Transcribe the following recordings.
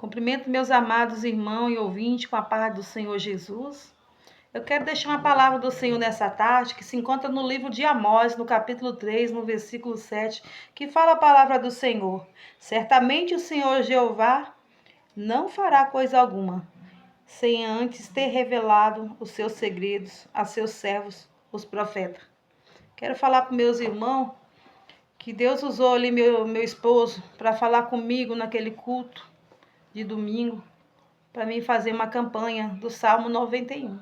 Cumprimento meus amados irmãos e ouvintes com a paz do Senhor Jesus. Eu quero deixar uma palavra do Senhor nessa tarde, que se encontra no livro de Amós, no capítulo 3, no versículo 7, que fala a palavra do Senhor. Certamente o Senhor Jeová não fará coisa alguma, sem antes ter revelado os seus segredos a seus servos, os profetas. Quero falar para meus irmãos que Deus usou ali meu esposo para falar comigo naquele culto de domingo, para mim fazer uma campanha do Salmo 91.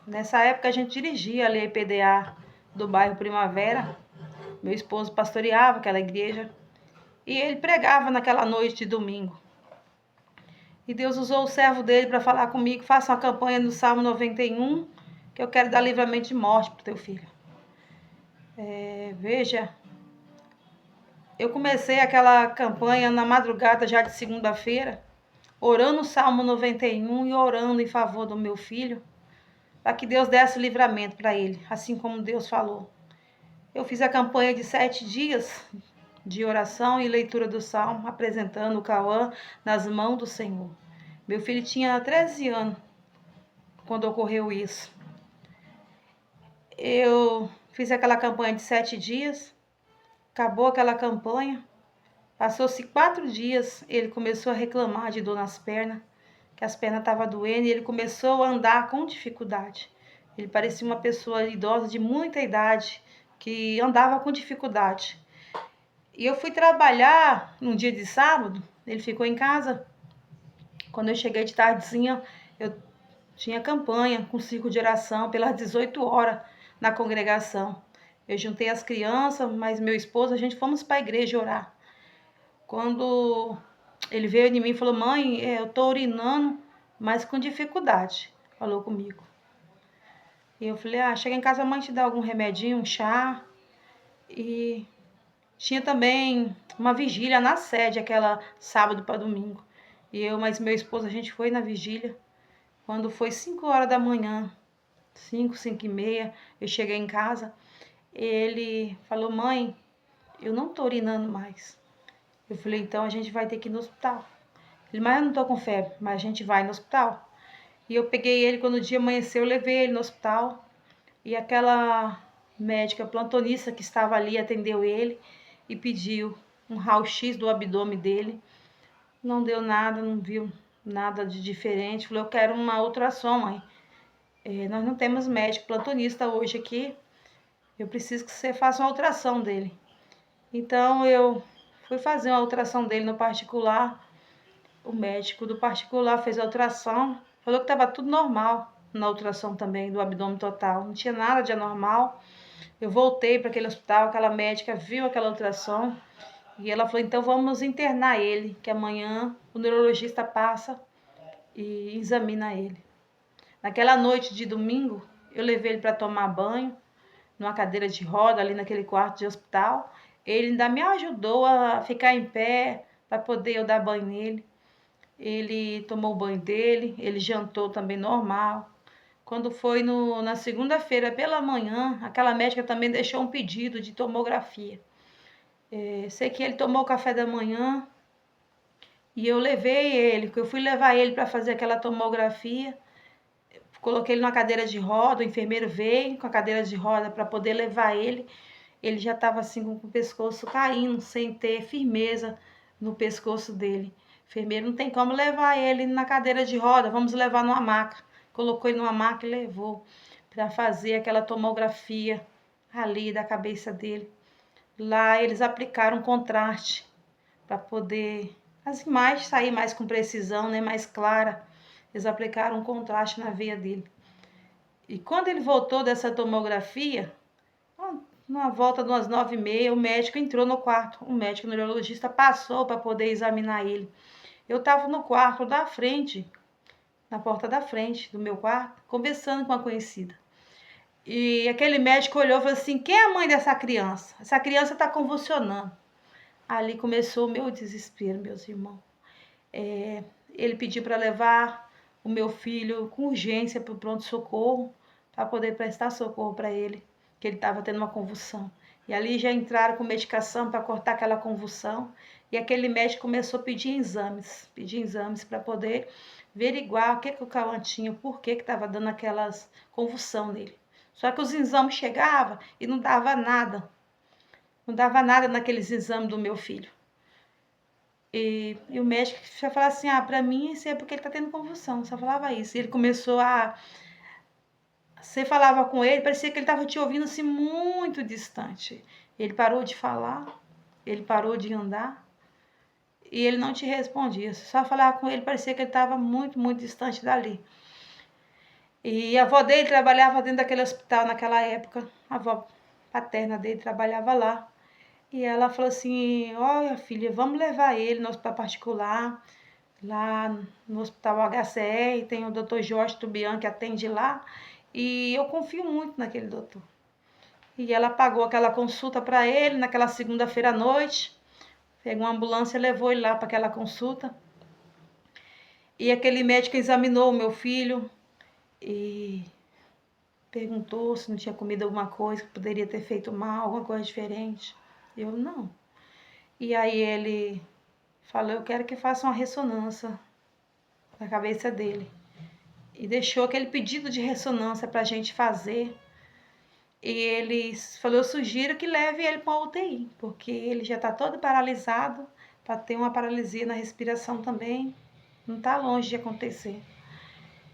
Nessa época a gente dirigia ali a IPDA do bairro Primavera. Meu esposo pastoreava aquela igreja e ele pregava naquela noite de domingo. E Deus usou o servo dele para falar comigo: faça uma campanha no Salmo 91, que eu quero dar livramento de morte para o teu filho. Veja, eu comecei aquela campanha na madrugada já de segunda-feira, orando o Salmo 91 e orando em favor do meu filho, para que Deus desse livramento para ele, assim como Deus falou. Eu fiz a campanha de 7 dias de oração e leitura do Salmo, apresentando o Cauã nas mãos do Senhor. Meu filho tinha 13 anos quando ocorreu isso. Eu fiz aquela campanha de 7 dias, acabou aquela campanha, passou-se 4 dias, ele começou a reclamar de dor nas pernas, que as pernas estavam doendo, e ele começou a andar com dificuldade. Ele parecia uma pessoa idosa de muita idade, que andava com dificuldade. E eu fui trabalhar num dia de sábado, ele ficou em casa. Quando eu cheguei de tardezinha, eu tinha campanha com círculo de oração pelas 18 horas na congregação. Eu juntei as crianças, mas meu esposo, a gente fomos para a igreja orar. Quando ele veio em mim e falou: mãe, eu tô urinando, mas com dificuldade. Falou comigo. E eu falei: chega em casa, a mãe te dá algum remedinho, um chá. E tinha também uma vigília na sede, aquela sábado para domingo. E eu, mais meu esposo, a gente foi na vigília. Quando foi 5 horas da manhã, 5 e meia, eu cheguei em casa. Ele falou: mãe, eu não tô urinando mais. Eu falei: então a gente vai ter que ir no hospital. Ele: mas eu não tô com febre, mas a gente vai no hospital. E eu peguei ele, quando o dia amanheceu, eu levei ele no hospital. E aquela médica plantonista que estava ali atendeu ele e pediu um raio-x do abdômen dele. Não deu nada, não viu nada de diferente. Falou: eu quero uma ultrassom, mãe. Nós não temos médico plantonista hoje aqui. Eu preciso que você faça uma ultrassom dele. Então eu fui fazer uma ultrassom dele no particular. O médico do particular fez a ultrassom, falou que estava tudo normal na ultrassom também, do abdômen total. Não tinha nada de anormal. Eu voltei para aquele hospital, aquela médica viu aquela ultrassom e ela falou: então vamos internar ele, que amanhã o neurologista passa e examina ele. Naquela noite de domingo, eu levei ele para tomar banho, numa cadeira de roda, ali naquele quarto de hospital. Ele ainda me ajudou a ficar em pé, para poder eu dar banho nele. Ele tomou o banho dele, ele jantou também normal. Quando foi na segunda-feira pela manhã, aquela médica também deixou um pedido de tomografia. Sei que ele tomou o café da manhã e eu levei ele, eu fui levar ele para fazer aquela tomografia. Coloquei ele na cadeira de roda, o enfermeiro veio com a cadeira de roda para poder levar ele. Ele já estava assim com o pescoço caindo, sem ter firmeza no pescoço dele. O enfermeiro: não tem como levar ele na cadeira de roda, vamos levar numa maca. Colocou ele numa maca e levou para fazer aquela tomografia ali da cabeça dele. Lá eles aplicaram contraste para poder as imagens sair mais com precisão, né, mais clara. Eles aplicaram um contraste na veia dele. E quando ele voltou dessa tomografia, na volta de umas 9h30, o médico entrou no quarto. O médico neurologista passou para poder examinar ele. Eu estava no quarto da frente, na porta da frente do meu quarto, conversando com a conhecida. E aquele médico olhou e falou assim: quem é a mãe dessa criança? Essa criança está convulsionando. Ali começou o meu desespero, meus irmãos. Ele pediu para levar o meu filho com urgência para o pronto-socorro, para poder prestar socorro para ele, que ele estava tendo uma convulsão. E ali já entraram com medicação para cortar aquela convulsão. E aquele médico começou a pedir exames para poder averiguar o que o Cauã tinha, por que estava dando aquelas convulsão nele. Só que os exames chegavam e não dava nada. Não dava nada naqueles exames do meu filho. E o médico já falava assim, para mim isso é porque ele tá tendo convulsão. Só falava isso. E ele começou a... Você falava com ele, parecia que ele estava te ouvindo assim muito distante. Ele parou de falar, ele parou de andar e ele não te respondia. Você só falava com ele, parecia que ele estava muito, muito distante dali. E a avó dele trabalhava dentro daquele hospital naquela época. A avó paterna dele trabalhava lá. E ela falou assim, olha filha, vamos levar ele no hospital particular. Lá no hospital HCR tem o Dr. Jorge Tubian que atende lá. E eu confio muito naquele doutor. E ela pagou aquela consulta para ele naquela segunda-feira à noite. Pegou uma ambulância e levou ele lá para aquela consulta. E aquele médico examinou o meu filho e perguntou se não tinha comido alguma coisa que poderia ter feito mal, alguma coisa diferente. Eu não. E aí ele falou, eu quero que faça uma ressonância na cabeça dele. E deixou aquele pedido de ressonância para a gente fazer. E ele falou, eu sugiro que leve ele para a UTI, porque ele já está todo paralisado, para ter uma paralisia na respiração também, não está longe de acontecer.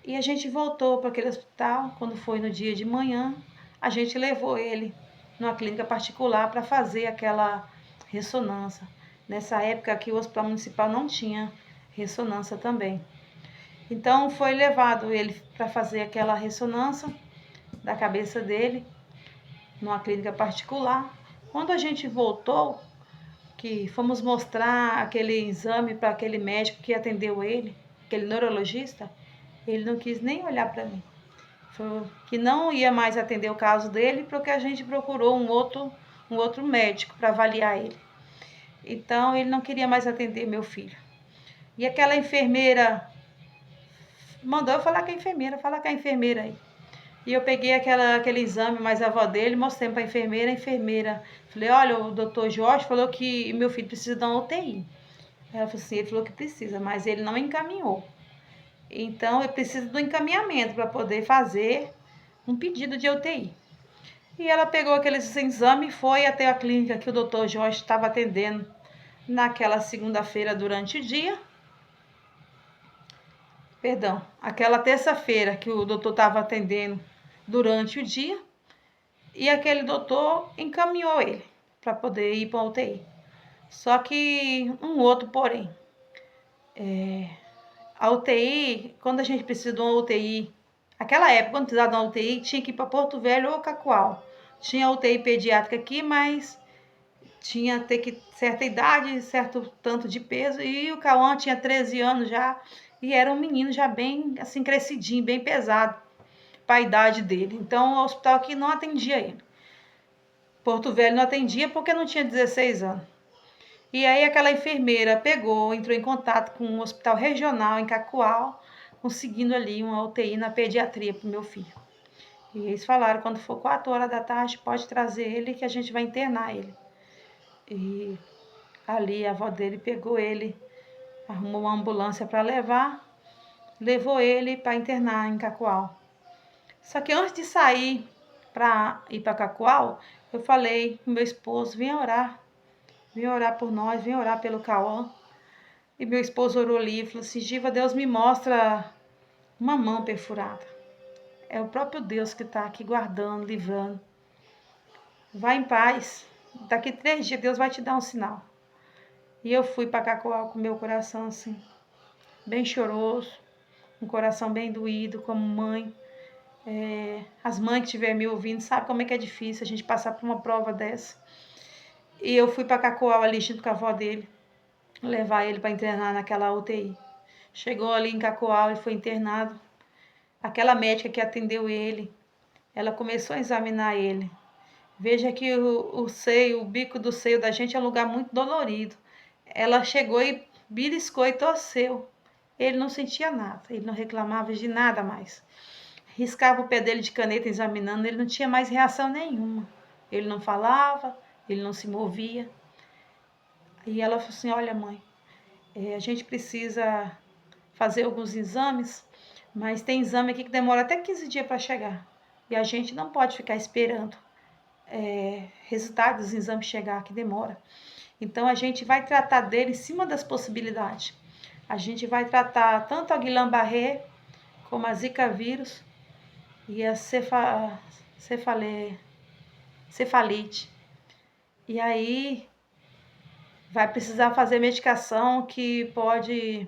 E a gente voltou para aquele hospital, quando foi no dia de manhã, a gente levou ele numa clínica particular para fazer aquela ressonância. Nessa época aqui o hospital municipal não tinha ressonância também. Então foi levado ele para fazer aquela ressonância da cabeça dele, numa clínica particular. Quando a gente voltou, que fomos mostrar aquele exame para aquele médico que atendeu ele, aquele neurologista, ele não quis nem olhar para mim. Falou que não ia mais atender o caso dele, porque a gente procurou um outro médico para avaliar ele. Então, ele não queria mais atender meu filho. E aquela enfermeira mandou eu falar com a enfermeira, aí. E eu peguei aquele exame, mais a avó dele, mostrei para a enfermeira. Falei, olha, o doutor Jorge falou que meu filho precisa de uma UTI. Ela falou assim, ele falou que precisa, mas ele não encaminhou. Então, eu preciso do encaminhamento para poder fazer um pedido de UTI. E ela pegou aqueles exames e foi até a clínica que o doutor Jorge estava atendendo naquela segunda-feira durante o dia. Perdão, aquela terça-feira que o doutor estava atendendo durante o dia. E aquele doutor encaminhou ele para poder ir para a UTI. Só que um outro porém. A UTI, quando a gente precisa de uma UTI, aquela época, quando precisava de uma UTI, tinha que ir para Porto Velho ou Cacoal. Tinha UTI pediátrica aqui, mas tinha que ter certa idade, certo tanto de peso. E o Cauã tinha 13 anos já e era um menino já bem assim crescidinho, bem pesado para a idade dele. Então o hospital aqui não atendia ele. Porto Velho não atendia porque não tinha 16 anos. E aí aquela enfermeira pegou, entrou em contato com um hospital regional em Cacoal, conseguindo ali uma UTI na pediatria para o meu filho. E eles falaram, quando for 4 horas da tarde, pode trazer ele que a gente vai internar ele. E ali a avó dele pegou ele, arrumou uma ambulância para levar, levou ele para internar em Cacoal. Só que antes de sair para ir para Cacoal, eu falei com meu esposo, vem orar por nós, vem orar pelo Cauã. E meu esposo orou ali e falou assim, Giva, Deus me mostra uma mão perfurada. É o próprio Deus que está aqui guardando, livrando. Vai em paz. Daqui 3 dias Deus vai te dar um sinal. E eu fui para Cacoal com meu coração assim, bem choroso, um coração bem doído, como mãe. As mães que estiverem me ouvindo sabem como é que é difícil a gente passar por uma prova dessa. E eu fui para Cacoal ali junto com a avó dele, levar ele para internar naquela UTI. Chegou ali em Cacoal, ele foi internado. Aquela médica que atendeu ele, ela começou a examinar ele. Veja que o bico do seio da gente é um lugar muito dolorido. Ela chegou e beliscou e torceu. Ele não sentia nada, ele não reclamava de nada mais. Riscava o pé dele de caneta examinando, ele não tinha mais reação nenhuma. Ele não falava, ele não se movia. E ela falou assim, olha mãe, a gente precisa fazer alguns exames, mas tem exame aqui que demora até 15 dias para chegar. E a gente não pode ficar esperando resultados dos exames chegar, que demora. Então a gente vai tratar dele em cima das possibilidades. A gente vai tratar tanto a Guillain-Barré como a Zika vírus e a cefalite. E aí vai precisar fazer medicação que pode...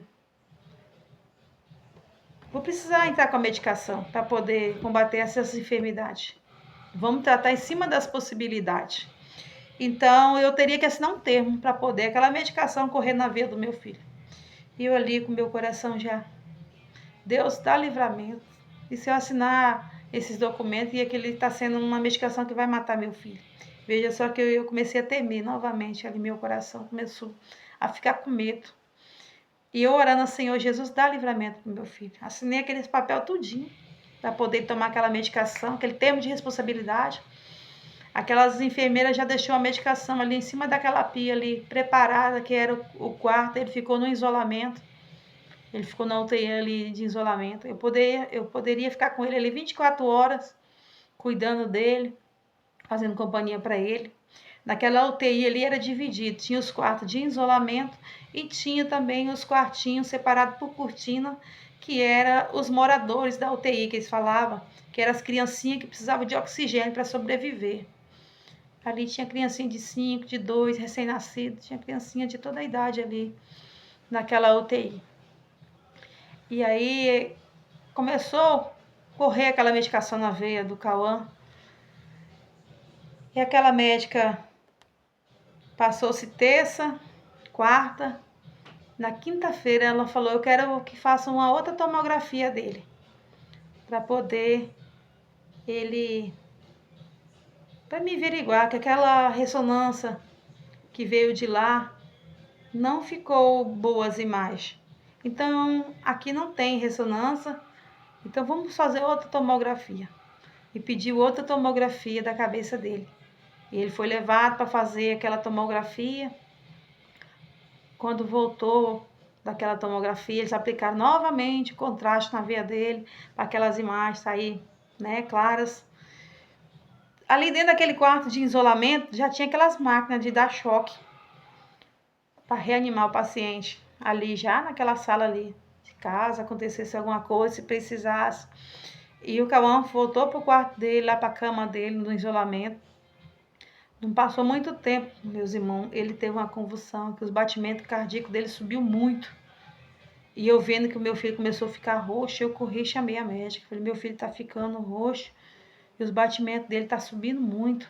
Vou precisar entrar com a medicação para poder combater essas enfermidades. Vamos tratar em cima das possibilidades. Então, eu teria que assinar um termo para poder aquela medicação correr na veia do meu filho. E eu ali com meu coração já, Deus dá livramento. E se eu assinar esses documentos e aquele está sendo uma medicação que vai matar meu filho? Veja só que eu comecei a temer novamente, ali meu coração começou a ficar com medo. E eu orando ao Senhor Jesus, dá livramento para meu filho. Assinei aqueles papel tudinho para poder tomar aquela medicação, aquele termo de responsabilidade. Aquelas enfermeiras já deixou a medicação ali em cima daquela pia ali, preparada, que era o quarto. Ele ficou no isolamento. Ele ficou na UTI ali de isolamento. Eu poderia ficar com ele ali 24 horas, cuidando dele, fazendo companhia para ele. Naquela UTI ali era dividido. Tinha os quartos de isolamento e tinha também os quartinhos separados por cortina, que eram os moradores da UTI, que eles falavam, que eram as criancinhas que precisavam de oxigênio para sobreviver. Ali tinha criancinha de 5, de 2, recém-nascido, tinha criancinha de toda a idade ali, naquela UTI. E aí começou a correr aquela medicação na veia do Cauã. E aquela médica passou-se terça, quarta. Na quinta-feira ela falou, eu quero que façam uma outra tomografia dele, para poder para me averiguar que aquela ressonância que veio de lá não ficou boas imagens. Então, aqui não tem ressonância, então vamos fazer outra tomografia. E pediu outra tomografia da cabeça dele. E ele foi levado para fazer aquela tomografia. Quando voltou daquela tomografia, eles aplicaram novamente o contraste na veia dele, para aquelas imagens sair, né, claras. Ali dentro daquele quarto de isolamento, já tinha aquelas máquinas de dar choque para reanimar o paciente. Ali já naquela sala ali de casa, acontecesse alguma coisa, se precisasse. E o Cauã voltou pro quarto dele, lá para a cama dele, no isolamento. Não passou muito tempo, meus irmãos, ele teve uma convulsão, que os batimentos cardíacos dele subiu muito. E eu vendo que o meu filho começou a ficar roxo, eu corri e chamei a médica. Falei, meu filho tá ficando roxo e os batimentos dele tá subindo muito.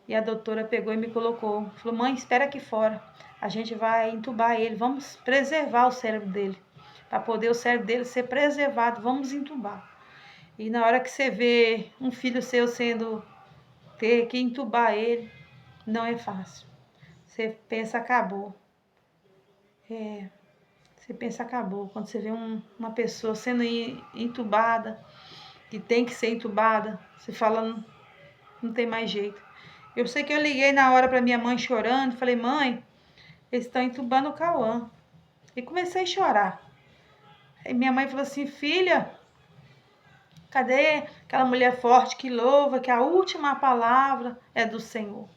E a doutora pegou e me colocou. Falou, mãe, espera aqui fora. A gente vai entubar ele, vamos preservar o cérebro dele. Para poder o cérebro dele ser preservado, vamos entubar. E na hora que você vê um filho seu ter que entubar ele, não é fácil. Você pensa, acabou. Você pensa, acabou. Quando você vê uma pessoa sendo entubada, que tem que ser entubada, você fala, não tem mais jeito. Eu sei que eu liguei na hora para minha mãe chorando, falei, mãe, eles estão entubando o Cauã. E comecei a chorar. Aí minha mãe falou assim, filha, cadê aquela mulher forte que louva, que a última palavra é do Senhor?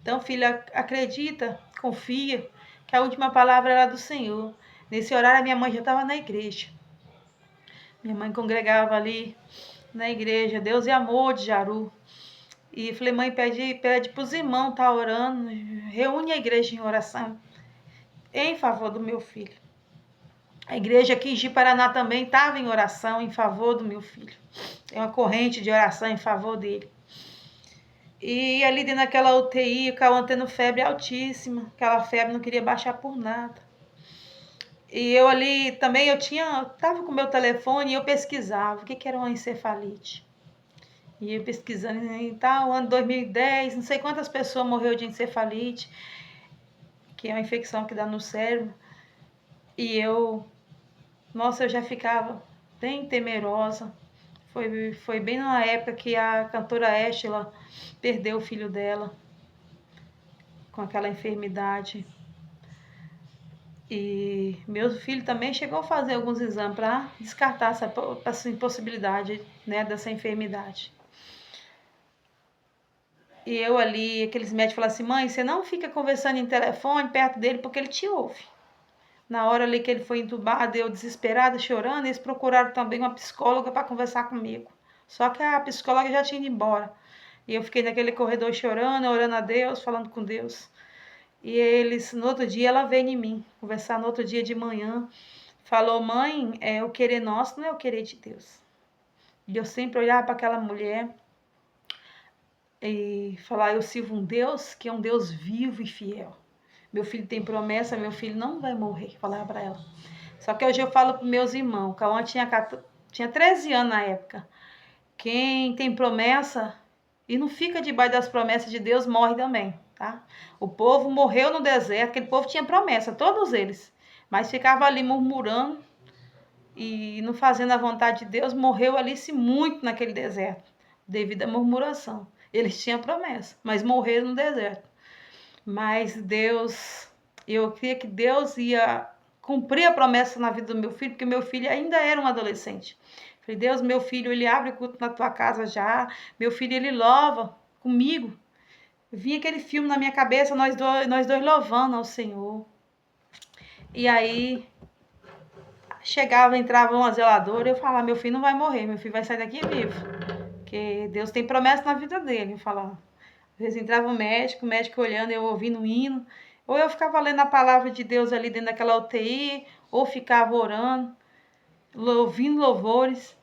Então, filha, acredita, confia, que a última palavra era do Senhor. Nesse horário, a minha mãe já estava na igreja. Minha mãe congregava ali na igreja, Deus e Amor de Jaru. E falei, mãe, pede para os irmãos estar orando, reúne a igreja em oração em favor do meu filho. A igreja aqui em Ji-Paraná também estava em oração em favor do meu filho. É uma corrente de oração em favor dele. E ali dentro daquela UTI, o Cauã tendo febre altíssima, aquela febre não queria baixar por nada. E eu ali também, tava com o meu telefone e eu pesquisava o que era uma encefalite. E eu pesquisando em tal, ano 2010, não sei quantas pessoas morreu de encefalite, que é uma infecção que dá no cérebro. E eu já ficava bem temerosa. Foi bem na época que a cantora Estela perdeu o filho dela com aquela enfermidade. E meu filho também chegou a fazer alguns exames para descartar essa impossibilidade, né, dessa enfermidade. E eu ali, aqueles médicos falaram assim, mãe, você não fica conversando em telefone perto dele porque ele te ouve. Na hora ali que ele foi entubado, eu desesperada, chorando, eles procuraram também uma psicóloga para conversar comigo. Só que a psicóloga já tinha ido embora. E eu fiquei naquele corredor chorando, orando a Deus, falando com Deus. E eles, no outro dia, ela veio em mim, conversar no outro dia de manhã. Falou, mãe, o querer nosso não é o querer de Deus. E eu sempre olhava para aquela mulher e falar, eu sirvo um Deus que é um Deus vivo e fiel. Meu filho tem promessa, meu filho não vai morrer, falava para ela. Só que hoje eu falo para meus irmãos, o Cauã tinha 13 anos na época. Quem tem promessa e não fica debaixo das promessas de Deus, morre também, tá? O povo morreu no deserto, aquele povo tinha promessa, todos eles. Mas ficava ali murmurando e não fazendo a vontade de Deus, morreu ali-se muito naquele deserto, devido à murmuração. Eles tinham promessa, mas morreram no deserto. Mas Deus, eu queria que Deus ia cumprir a promessa na vida do meu filho, porque meu filho ainda era um adolescente. Falei, Deus, meu filho, ele abre culto na tua casa já, meu filho, ele louva comigo. Vinha aquele filme na minha cabeça, nós dois louvando ao Senhor. E aí, chegava, entrava uma zeladora, eu falava, meu filho não vai morrer, meu filho vai sair daqui vivo. Porque Deus tem promessa na vida dele, eu falava. Às vezes entrava o médico olhando, eu ouvindo o hino, ou eu ficava lendo a palavra de Deus ali dentro daquela UTI, ou ficava orando, ouvindo louvores.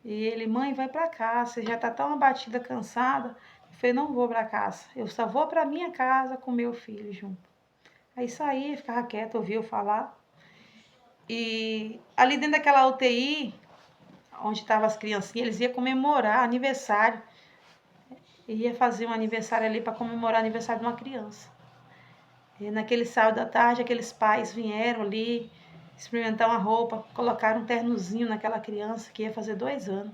E ele, mãe, vai para casa, você já tá tão abatida, cansada. Eu falei, não vou para casa, eu só vou para minha casa com meu filho junto. Aí saía, ficava quieta, ouvia eu falar. E ali dentro daquela UTI, onde estavam as criancinhas, eles iam comemorar aniversário. Ia fazer um aniversário ali para comemorar o aniversário de uma criança. E naquele sábado à tarde, aqueles pais vieram ali experimentar uma roupa, colocaram um ternozinho naquela criança que ia fazer 2 anos.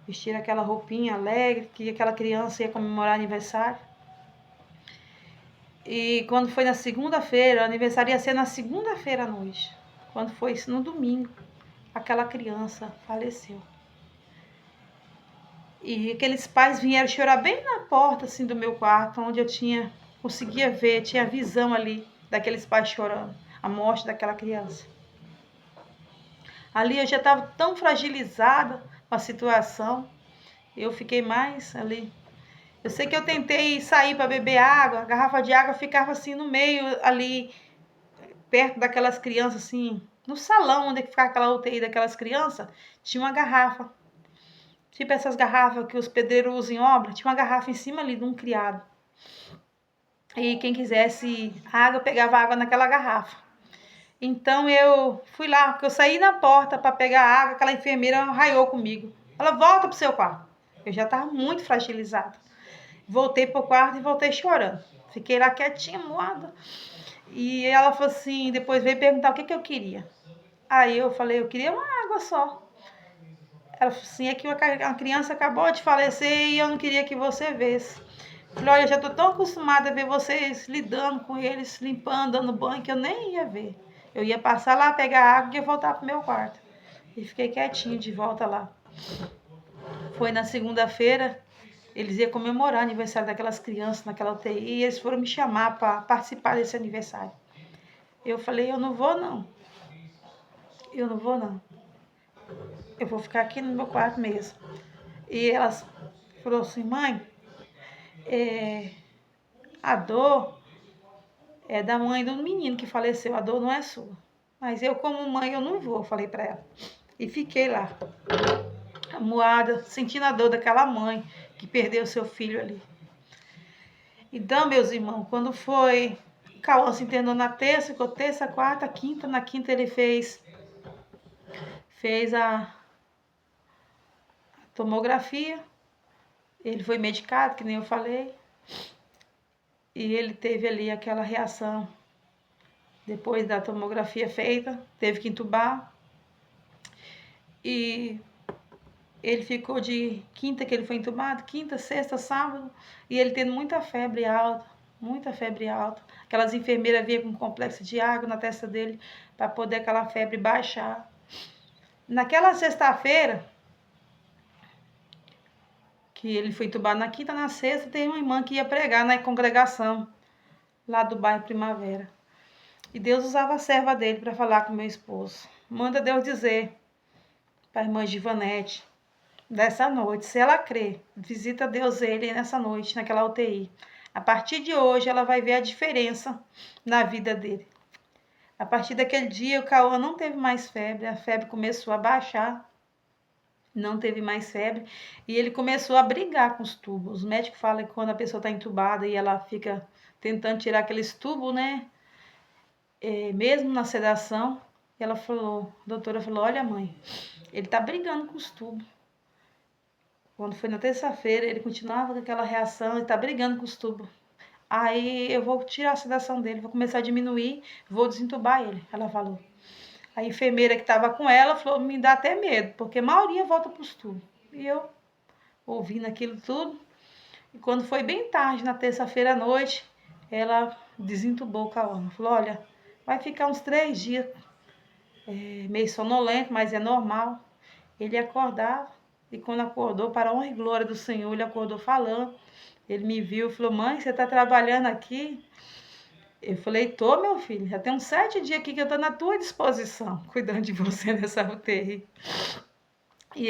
Vestiram aquela roupinha alegre, que aquela criança ia comemorar aniversário. E quando foi na segunda-feira, o aniversário ia ser na segunda-feira à noite. Quando foi isso, no domingo, aquela criança faleceu. E aqueles pais vieram chorar bem na porta assim do meu quarto, onde eu conseguia ver, tinha visão ali daqueles pais chorando, a morte daquela criança. Ali eu já estava tão fragilizada com a situação, eu fiquei mais ali. Eu sei que eu tentei sair para beber água, a garrafa de água ficava assim no meio ali, perto daquelas crianças assim, no salão onde ficava aquela UTI daquelas crianças, tinha uma garrafa. Tipo essas garrafas que os pedreiros usam em obra, tinha uma garrafa em cima ali de um criado. E quem quisesse água, pegava água naquela garrafa. Então eu fui lá, porque eu saí na porta para pegar água, aquela enfermeira raiou comigo. Ela, volta pro seu quarto. Eu já estava muito fragilizada. Voltei pro quarto e voltei chorando. Fiquei lá quietinha, moada. E ela falou assim, depois veio perguntar o que eu queria. Aí eu falei, eu queria uma água só. Ela falou assim, é que uma criança acabou de falecer e eu não queria que você visse. Eu falei, olha, eu já estou tão acostumada a ver vocês lidando com eles, limpando, dando banho, que eu nem ia ver. Eu ia passar lá, pegar água e ia voltar pro meu quarto. E fiquei quietinho de volta lá. Foi na segunda-feira, eles iam comemorar o aniversário daquelas crianças naquela UTI e eles foram me chamar para participar desse aniversário. Eu falei, eu não vou não. Eu não vou não. Eu vou ficar aqui no meu quarto mesmo. E elas falaram assim, mãe, a dor é da mãe do menino que faleceu, a dor não é sua. Mas eu, como mãe, eu não vou, falei para ela. E fiquei lá, amuada, sentindo a dor daquela mãe que perdeu seu filho ali. Então, meus irmãos, quando foi, o Cauã se internou na terça, ficou terça, quarta, quinta. Na quinta ele fez a tomografia. Ele foi medicado, que nem eu falei. E ele teve ali aquela reação. Depois da tomografia feita, teve que entubar. E ele ficou de quinta que ele foi entubado, quinta, sexta, sábado, e ele tendo muita febre alta, Aquelas enfermeiras vinham com um complexo de água na testa dele para poder aquela febre baixar. Naquela sexta-feira, que ele foi entubado na quinta, na sexta, tem uma irmã que ia pregar na congregação lá do bairro Primavera. E Deus usava a serva dele para falar com meu esposo. Manda Deus dizer para a irmã Givanete, dessa noite, se ela crê, visita Deus ele nessa noite, naquela UTI. A partir de hoje, ela vai ver a diferença na vida dele. A partir daquele dia, o Cauã não teve mais febre, a febre começou a baixar, não teve mais febre, e ele começou a brigar com os tubos. Os médicos falam que quando a pessoa está entubada e ela fica tentando tirar aqueles tubos, né? Mesmo na sedação, ela falou, a doutora falou, olha mãe, ele tá brigando com os tubos. Quando foi na terça-feira, ele continuava com aquela reação, ele tá brigando com os tubos. Aí eu vou tirar a sedação dele, vou começar a diminuir, vou desentubar ele, ela falou. A enfermeira que estava com ela falou, me dá até medo, porque a maioria volta para os tubos. E eu, ouvindo aquilo tudo, e quando foi bem tarde, na terça-feira à noite, ela desentubou o Cauã. Falou, olha, vai ficar uns 3 dias meio sonolento, mas é normal. Ele acordava, e quando acordou, para a honra e glória do Senhor, ele acordou falando. Ele me viu e falou, mãe, você está trabalhando aqui? Eu falei, tô, meu filho, já tem uns 7 dias aqui que eu tô na tua disposição, cuidando de você nessa UTI. E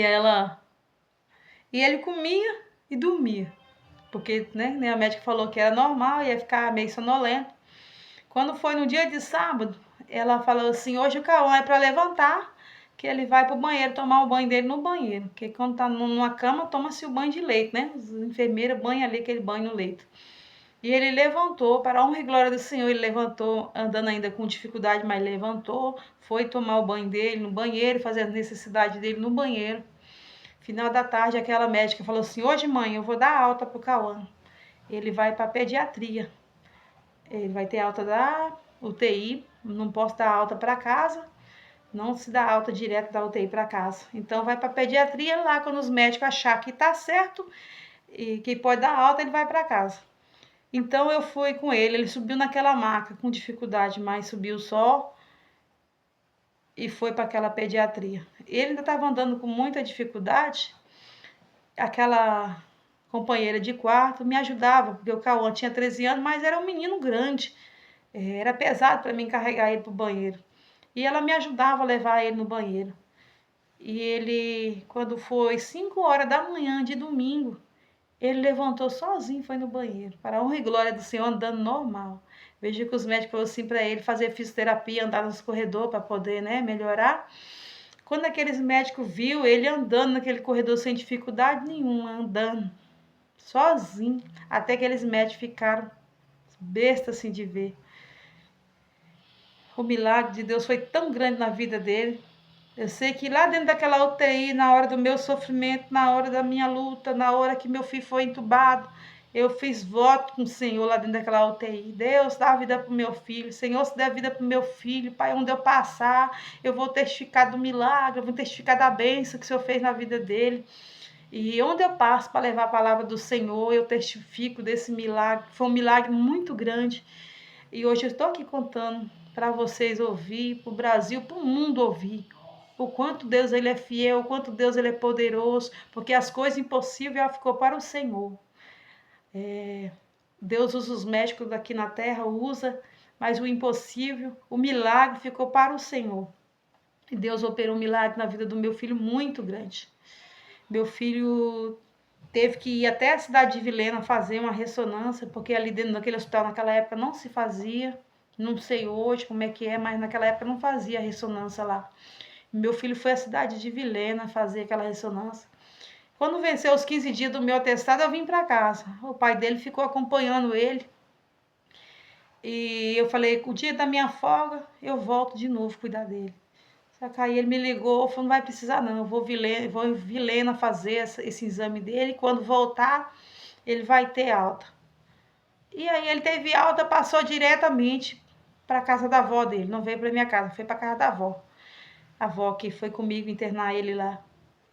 ele comia e dormia, porque, né, a médica falou que era normal, ia ficar meio sonolento. Quando foi no dia de sábado, ela falou assim, hoje o Cauã é para levantar, que ele vai pro banheiro tomar o banho dele no banheiro, porque quando tá numa cama, toma-se o banho de leito, né? As enfermeiras banham ali aquele banho no leito. E ele levantou, para a honra e glória do Senhor, ele levantou, andando ainda com dificuldade, mas levantou, foi tomar o banho dele no banheiro, fazer as necessidades dele no banheiro. Final da tarde, aquela médica falou assim, hoje mãe, eu vou dar alta pro Cauã. Ele vai para pediatria. Ele vai ter alta da UTI, não posso dar alta para casa, não se dá alta direto da UTI para casa. Então vai para pediatria lá, quando os médicos achar que tá certo e que pode dar alta, ele vai para casa. Então eu fui com ele subiu naquela maca com dificuldade, mas subiu só e foi para aquela pediatria. Ele ainda estava andando com muita dificuldade, aquela companheira de quarto me ajudava, porque o Cauã tinha 13 anos, mas era um menino grande, era pesado para mim carregar ele para o banheiro. E ela me ajudava a levar ele no banheiro. E ele, quando foi 5 horas da manhã de domingo, ele levantou sozinho e foi no banheiro. Para a honra e glória do Senhor, andando normal. Veja que os médicos falaram assim para ele fazer fisioterapia, andar nos corredores para poder, né, melhorar. Quando aqueles médicos viu ele andando naquele corredor sem dificuldade nenhuma, andando sozinho, até que aqueles médicos ficaram bestas assim de ver. O milagre de Deus foi tão grande na vida dele. Eu sei que lá dentro daquela UTI, na hora do meu sofrimento, na hora da minha luta, na hora que meu filho foi entubado, eu fiz voto com o Senhor lá dentro daquela UTI. Deus, dá a vida para o meu filho. Senhor, se der vida para o meu filho, Pai, onde eu passar, eu vou testificar do milagre, eu vou testificar da bênção que o Senhor fez na vida dele. E onde eu passo para levar a palavra do Senhor, eu testifico desse milagre. Foi um milagre muito grande. E hoje eu estou aqui contando para vocês ouvir, para o Brasil, para o mundo ouvir. O quanto Deus ele é fiel, o quanto Deus ele é poderoso, porque as coisas impossíveis ela ficou para o Senhor. Deus usa os médicos aqui na terra, usa, mas o impossível, o milagre ficou para o Senhor. E Deus operou um milagre na vida do meu filho muito grande. Meu filho teve que ir até a cidade de Vilhena fazer uma ressonância, porque ali dentro daquele hospital naquela época não se fazia. Não sei hoje como é que é, mas naquela época não fazia ressonância lá. Meu filho foi à cidade de Vilhena fazer aquela ressonância. Quando venceu os 15 dias do meu atestado, eu vim para casa. O pai dele ficou acompanhando ele. E eu falei, o dia da minha folga, eu volto de novo cuidar dele. Só que aí ele me ligou, falou, não vai precisar não, eu vou em Vilhena fazer esse exame dele. E quando voltar, ele vai ter alta. E aí ele teve alta, passou diretamente para a casa da avó dele. Não veio para minha casa, foi para a casa da avó. A avó que foi comigo internar ele lá.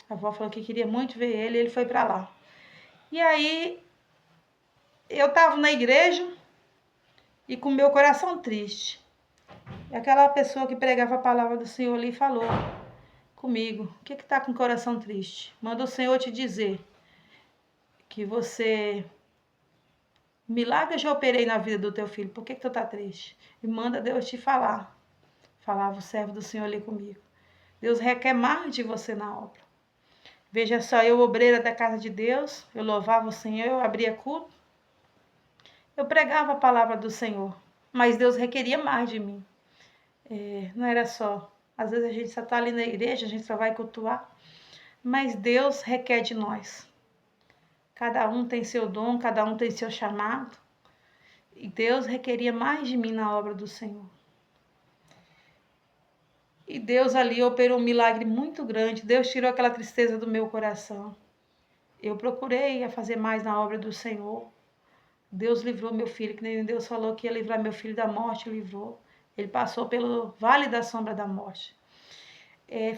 A avó falou que queria muito ver ele, e ele foi para lá. E aí, eu estava na igreja e com meu coração triste. E aquela pessoa que pregava a palavra do Senhor ali falou comigo: o que está com o coração triste? Manda o Senhor te dizer que você... Milagre eu já operei na vida do teu filho, por que tu tá triste? E manda Deus te falar. Falava o servo do Senhor ali comigo. Deus requer mais de você na obra. Veja só, eu, obreira da casa de Deus, eu louvava o Senhor, eu abria culto, eu pregava a palavra do Senhor, mas Deus requeria mais de mim. Não era só, às vezes a gente só está ali na igreja, a gente só vai cultuar, mas Deus requer de nós. Cada um tem seu dom, cada um tem seu chamado, e Deus requeria mais de mim na obra do Senhor. E Deus ali operou um milagre muito grande, Deus tirou aquela tristeza do meu coração. Eu procurei fazer mais na obra do Senhor. Deus livrou meu filho, que nem Deus falou que ia livrar meu filho da morte, livrou. Ele passou pelo vale da sombra da morte.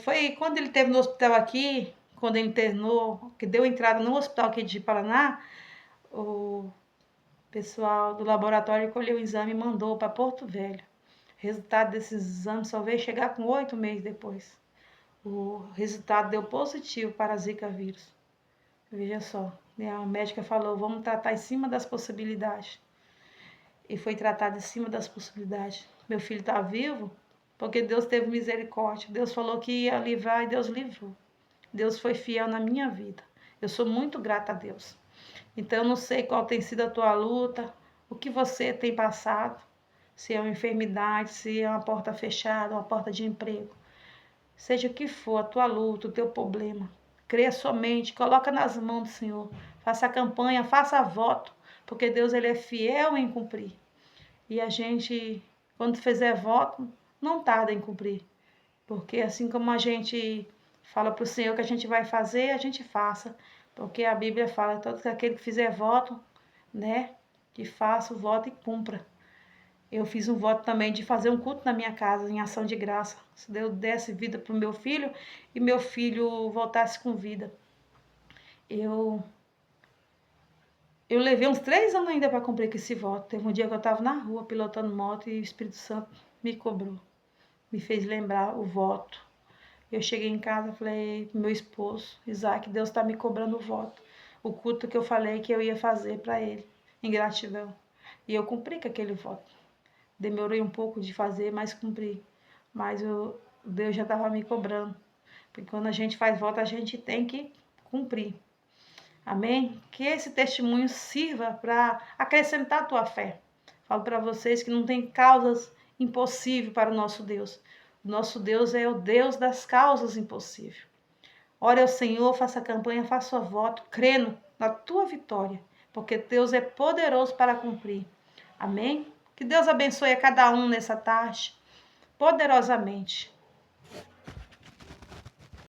Foi quando ele esteve no hospital aqui, quando ele internou, que deu entrada no hospital aqui de Paraná, o pessoal do laboratório colheu o exame e mandou para Porto Velho. O resultado desses exames só veio chegar com 8 meses depois. O resultado deu positivo para a Zika vírus. Veja só, a médica falou, vamos tratar em cima das possibilidades. E foi tratado em cima das possibilidades. Meu filho está vivo porque Deus teve misericórdia. Deus falou que ia livrar e Deus livrou. Deus foi fiel na minha vida. Eu sou muito grata a Deus. Então eu não sei qual tem sido a tua luta, o que você tem passado, se é uma enfermidade, se é uma porta fechada, uma porta de emprego. Seja o que for a tua luta, o teu problema, creia somente, coloca nas mãos do Senhor. Faça a campanha, faça voto, porque Deus ele é fiel em cumprir. E a gente, quando fizer voto, não tarda em cumprir. Porque assim como a gente fala para o Senhor que a gente vai fazer, a gente faça. Porque a Bíblia fala, todo aquele que fizer voto, né, que faça o voto e cumpra. Eu fiz um voto também de fazer um culto na minha casa, em ação de graça. Se Deus desse vida para o meu filho e meu filho voltasse com vida. Eu levei uns 3 anos ainda para cumprir com esse voto. Teve um dia que eu estava na rua pilotando moto e o Espírito Santo me cobrou. Me fez lembrar o voto. Eu cheguei em casa e falei pro meu esposo, Isaac, Deus está me cobrando o voto. O culto que eu falei que eu ia fazer para ele, em gratidão. E eu cumpri com aquele voto. Demorei um pouco de fazer, mas cumpri. Mas Deus já estava me cobrando. Porque quando a gente faz voto, a gente tem que cumprir. Amém? Que esse testemunho sirva para acrescentar a tua fé. Falo para vocês que não tem causas impossíveis para o nosso Deus. O nosso Deus é o Deus das causas impossíveis. Ore ao Senhor, faça a campanha, faça o voto, crendo na tua vitória. Porque Deus é poderoso para cumprir. Amém? Que Deus abençoe a cada um nessa tarde, poderosamente.